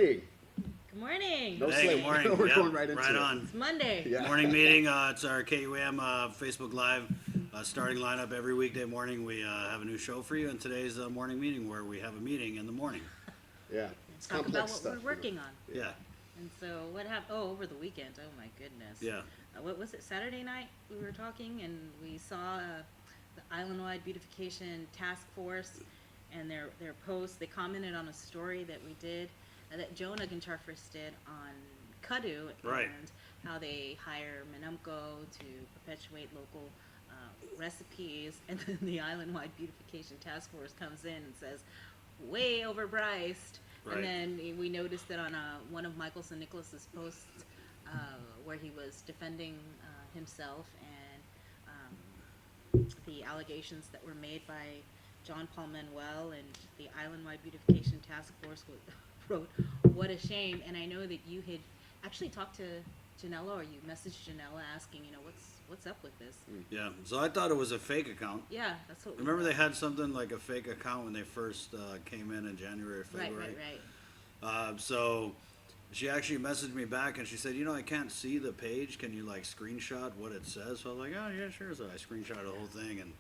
morning. Good morning. No Hey, sleep. good morning. We're Yep, going right into it. on. It's Monday. Yeah. Morning meeting. It's our KUM Facebook Live starting lineup every weekday morning. We have a new show for you, and today's morning meeting where we have a meeting in the morning. Yeah. It's Talk about complex what stuff. we're working on. Yeah, And so what happened? Oh, over the weekend. Oh my goodness. yeah, What was it? Saturday night we were talking, and we saw the Island-wide Beautification Task Force and their post. They commented on a story that we did, that Joine did on Kadu, Right. and how they hire Menumco to perpetuate local recipes, and then the Island-wide Beautification Task Force comes in and says, way overpriced. Right. And then we noticed that on one of Michaelson Nicholas's posts, where he was defending himself and the allegations that were made by John Paul Manuel and the Island-wide Beautification Task Force wrote, "What a shame." And I know that you had actually talked to Janella, or you messaged Janella asking, what's up with this? yeah. So I thought it was a fake account. Yeah, that's what we Remember they thought. had something like a fake account when they first came in January or February? Right. So she actually messaged me back and she said, I can't see the page. Can you like screenshot what it says? So I was like, oh yeah, sure. So I screenshot the whole thing and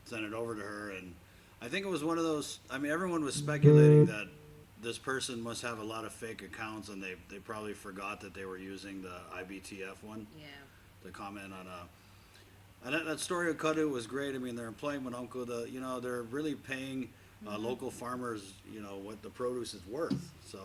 sent it over to her. And I think it was one of those, everyone was speculating that this person must have a lot of fake accounts and they probably forgot that they were using the IBTF one Yeah. to comment on and that story of Kadu was great. They're employing Mononco. They're really paying local farmers, what the produce is worth. So,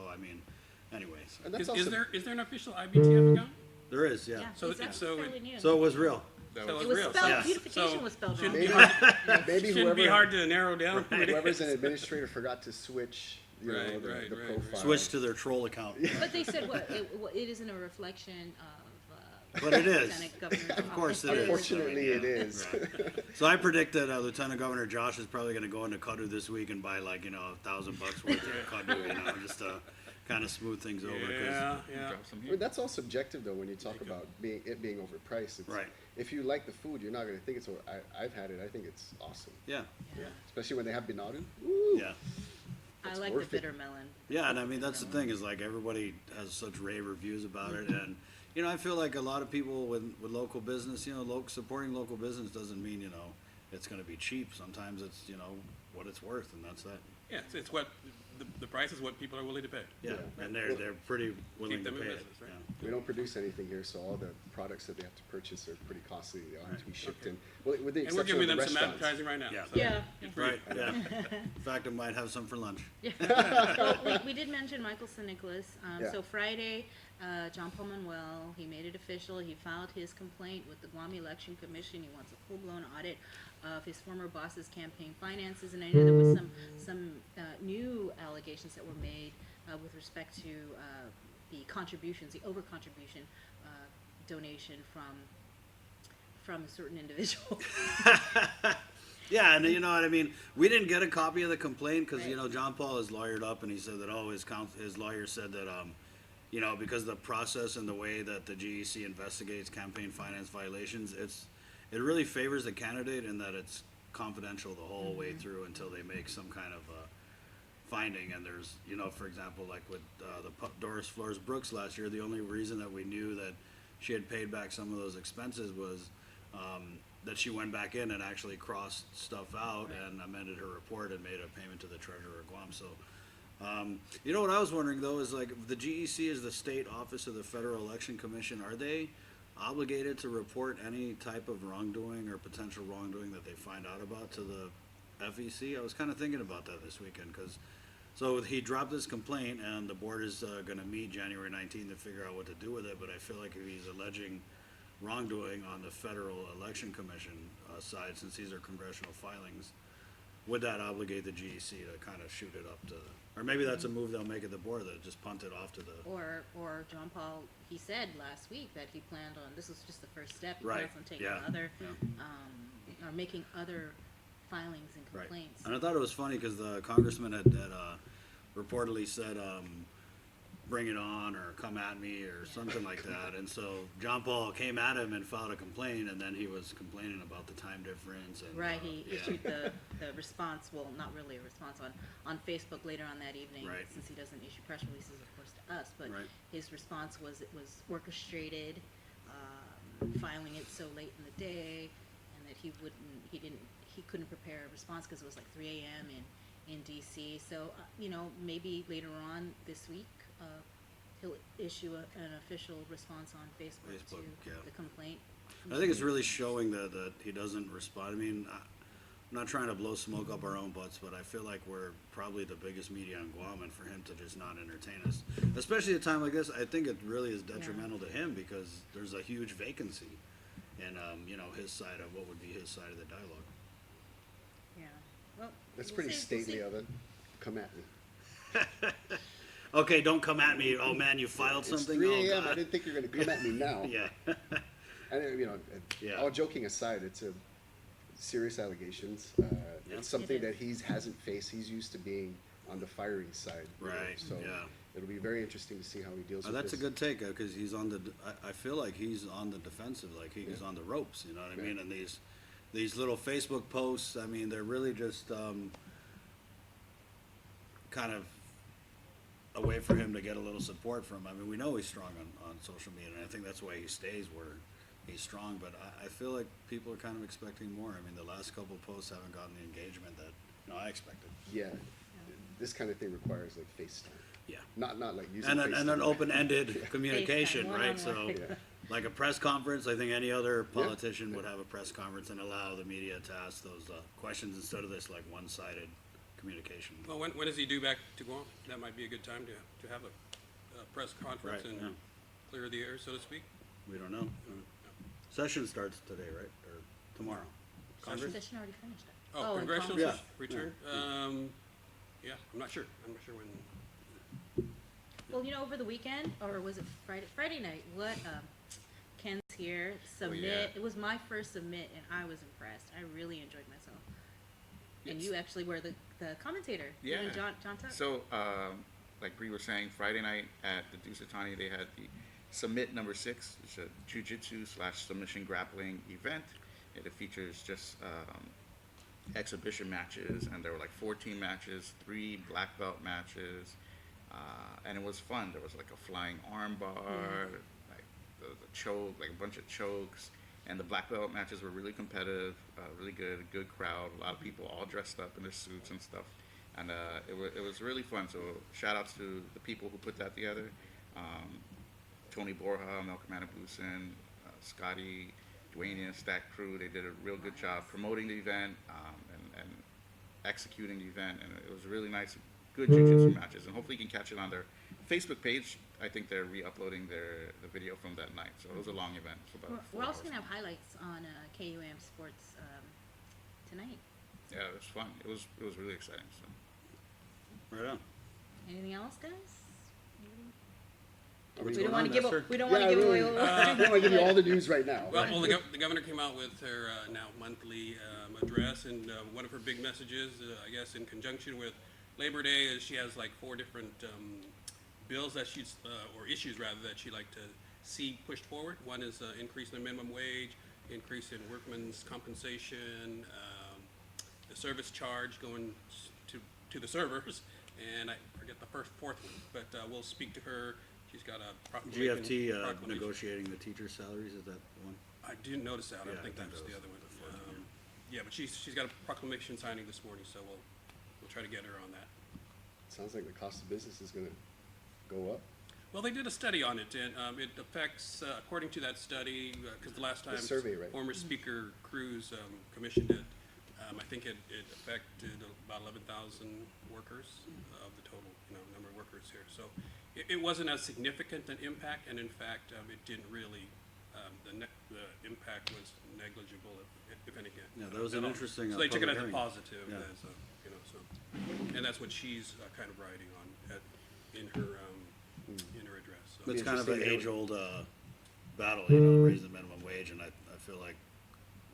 anyways, And that's Is also, there an official IBTF account? there is, yeah. Yeah, So- he's actually so fairly new. So it was real. So it was real. spelled, Yeah. beautification So was spelled shouldn't wrong. be maybe, hard, maybe shouldn't be hard whoever, to narrow down who it whoever's an is. administrator forgot to switch, the Right. profile. Switch to their troll account. But they said it isn't a reflection of But it is. Lieutenant Governor's Of course office. it is. Unfortunately, it is. Right. So I predict that Lieutenant Governor Josh is probably going to go into Kadu this week and buy like, $1,000 worth of Kadu, just to kind of smooth things over. 'Cause- Yeah. That's all subjective, though, when you talk about it being overpriced. It's, Right. If you like the food, you're not going to think it's over. I've had it. I think it's awesome. Yeah. Yeah. Especially when they have binadu. Woo! Yeah. I It's like the worth it. bitter melon. Yeah, and that's the thing is like everybody has such rave reviews about it, and I feel like a lot of people with local business, supporting local business doesn't mean it's going to be cheap. Sometimes it's what it's worth, and that's that. Yeah, it's what the price is what people are willing to pay. Yeah, Yeah. and they're pretty willing to them in pay it. business, right? Yeah. We don't produce anything here, so all the products that they have to purchase are pretty costly. They all have to be shipped Okay. in. Well, with the And we're exception giving of the them some restaurants. advertising right now. Yeah. So Yeah. it's free. Right. Yeah. In fact, I might have some for lunch. Well, we did mention Michael St. Nicholas. Yeah. So Friday, John Paul Manuel, he made it official. He filed his complaint with the Guam Election Commission. He wants a full-blown audit of his former boss's campaign finances. And I know there was some new allegations that were made with respect to the contributions, the over-contribution donation from a certain individual. Yeah, and you know what I mean. We didn't get a copy of the complaint because Right. John Paul is lawyered up, and he said that his lawyer said that because the process and the way that the GEC investigates campaign finance violations, it really favors the candidate in that it's confidential the whole way through until they make some kind of finding. And there's for example, like with Doris Flores Brooks last year, the only reason that we knew that she had paid back some of those expenses was that she went back in and actually crossed stuff out and amended her report and made a payment to the treasurer of Guam. So, what I was wondering though is like the GEC is the state office of the Federal Election Commission. Are they obligated to report any type of wrongdoing or potential wrongdoing that they find out about to the FEC? I was kind of thinking about that this weekend so he dropped his complaint and the board is going to meet January 19th to figure out what to do with it. But I feel like if he's alleging wrongdoing on the Federal Election Commission side, since these are congressional filings, would that obligate the GEC to kind of shoot it up to, or maybe that's a move they'll make at the board that just punt it off to the. Or John Paul, he said last week that he planned on, this was just the first step, he Right, plans on taking yeah, other, yeah. or making other filings and Right. complaints. And I thought it was funny because the congressman had reportedly said bring it on or come at me or something like that. And so John Paul came at him and filed a complaint, and then he was complaining about the time difference. And, Right, he yeah. issued the response, well, not really a response, on Facebook later on that evening. Right. Since he doesn't issue press releases, of course, to us, but Right. his response was it was orchestrated, filing it so late in the day, and that he couldn't prepare a response because it was like 3 a.m. in DC. So, maybe later on this week, he'll issue an official response on Facebook to yeah. the complaint. I think it's really showing that he doesn't respond. I mean, I'm not trying to blow smoke up our own butts, but I feel like we're probably the biggest media on Guam, and for him to just not entertain us, especially at a time like this, I think it really is detrimental to him because there's a huge vacancy in, his side of what would be his side of the dialogue. Yeah, well. That's we'll pretty see, we'll stately see. of it. Come at me. Okay, don't come at me. Oh man, you filed It's something. 3 Oh, a.m. I God. didn't think you were going to come at me now. Yeah. And Yeah. all joking aside, it's a serious allegations. Yeah. It's something It that is. he hasn't faced. He's used to being on the fiery side. Right, So yeah. it'll be very interesting to see how he deals with That's a this. good take because he's on the. I feel like he's on the defensive, like he's Yeah. on the ropes. You know what I Yeah. mean? And these little Facebook posts. I mean, they're really just kind of a way for him to get a little support from. I mean, we know he's strong on social media, and I think that's why he stays where he's strong. But I feel like people are kind of expecting more. I mean, the last couple of posts haven't gotten the engagement that I expected. Yeah. This kind of thing requires like FaceTime. Yeah. Not like using And FaceTime. an open-ended communication, FaceTime, right? So, one-on-one. Yeah. like a press conference, I think any other Yeah. politician would have a press conference and allow the media to ask those questions instead of this like one-sided communication. Well, when is he due back to Guam? That might be a good time to have a press conference Right, and yeah. clear the air, so to speak. We don't know. Session starts today, right, or tomorrow? Congress? Session already finished. Oh, in congressional Congress. session return? Yeah, I'm not sure. I'm not sure when. Well, over the weekend, or was it Friday night, Ken's here, submit. yeah. It was my first submit, and I was impressed. I really enjoyed myself. And Yes. you actually were the commentator. You Yeah. and John Tuck. So, like Bree was saying, Friday night at the Dusatani, they had the Submit number 6. It's a jiu-jitsu/submission grappling event. It features just exhibition matches, and there were like 14 matches, 3 black belt matches, and it was fun. There was like a flying arm bar, like the choke, like a bunch of chokes, and the black belt matches were really competitive, really good crowd, a lot of people all dressed up in their suits and stuff, and it was really fun. So shout outs to the people who put that together, Tony Borja, Malcolm Anabusen, Scotty, Joine and Stack Crew. They did a real good job promoting the event and executing the event, and it was really nice, good jiu-jitsu matches, and hopefully you can catch it on their Facebook page. I think they're re-uploading the video from that night, so it was a long event. For about We're 4 also hours. going to have highlights on KUAM Sports tonight. Yeah, it was fun. It was really exciting. So. Right on. Anything else, guys? Are We we don't going want on, to give. Nestor? We don't want to Yeah, give really. away. I don't want to give you all the news right now. Well, the governor came out with her now monthly address, and one of her big messages, I guess, in conjunction with Labor Day, is she has like 4 different bills that she's, or issues rather, that she'd like to see pushed forward. One is increase in the minimum wage, increase in workmen's compensation, the service charge going to the servers, and I forget the fourth one, but we'll speak to her. She's got a proclamation. GFT negotiating the teachers' salaries, is that the one? I didn't notice that. I Yeah, don't think I that think was that the was other one. the fourth one, Yeah, but she's got a proclamation signing this morning, so we'll try to get her on that. Sounds like the cost of business is going to go up. Well, they did a study on it, and it affects, according to that study, because the last time survey, right? former Speaker Cruz commissioned it, I think it affected about 11,000 workers of the total number of workers here. So it wasn't as significant an impact, and in fact, it didn't really. The impact was negligible, if anything. Yeah, that was an interesting, So they took it public as a hearing. positive, Yeah. as and that's what she's kind of riding on in her address. So. It's kind of an Interesting. age-old battle, raise the minimum wage, and I feel like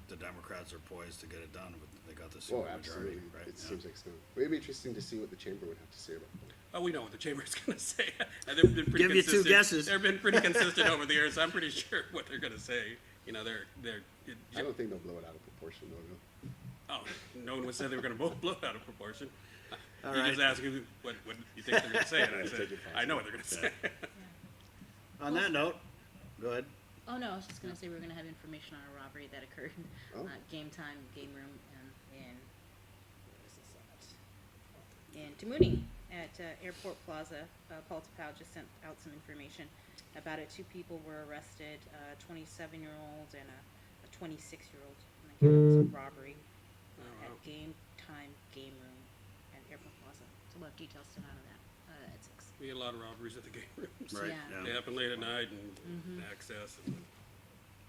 the Democrats are poised to get it done, but they got the Oh, super majority, absolutely. right? It Yeah. seems like so. It'd be interesting to see what the chamber would have to say about that. Oh, we know what the chamber's gonna say. And they've been pretty Give you two consistent. guesses. They've been pretty consistent over the years, so I'm pretty sure what they're gonna say. You know, I don't think they'll blow it out of proportion, though. oh, no one would say they were gonna blow it out of proportion. All You right. just ask who, what you think they're gonna say, and I Take said, it fast. I know what they're gonna say. On that note, go ahead. Oh, no, I was just gonna say we're gonna have information on a robbery that occurred, Oh. game time, game room, in, where is this at? In Tamuning, at, Airport Plaza. Paul Tapau just sent out some information about it. 2 people were arrested, a 27-year-old and a 26-year-old. And again, it was a robbery, Oh, at wow. game time, game room at Airport Plaza. So we'll have details tonight on that, at 6. We had a lot of robberies at the game rooms. Right. Yeah. They happen late at night and access and.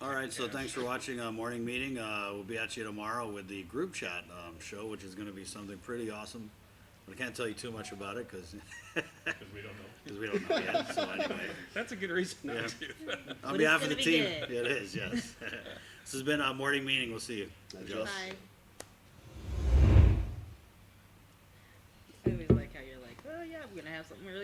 All right, so thanks for watching Morning Meeting. We'll be at you tomorrow with the group chat show, which is going to be something pretty awesome. But I can't tell you too much about it because we don't know. we don't know yet. So anyway, That's a good reason not Yeah. to. on But behalf it's of the gonna be team, good. yeah, it is. Yes. This has been Morning Meeting. We'll see you. Adios. Bye. I always like how you're like, oh yeah, I'm gonna have something really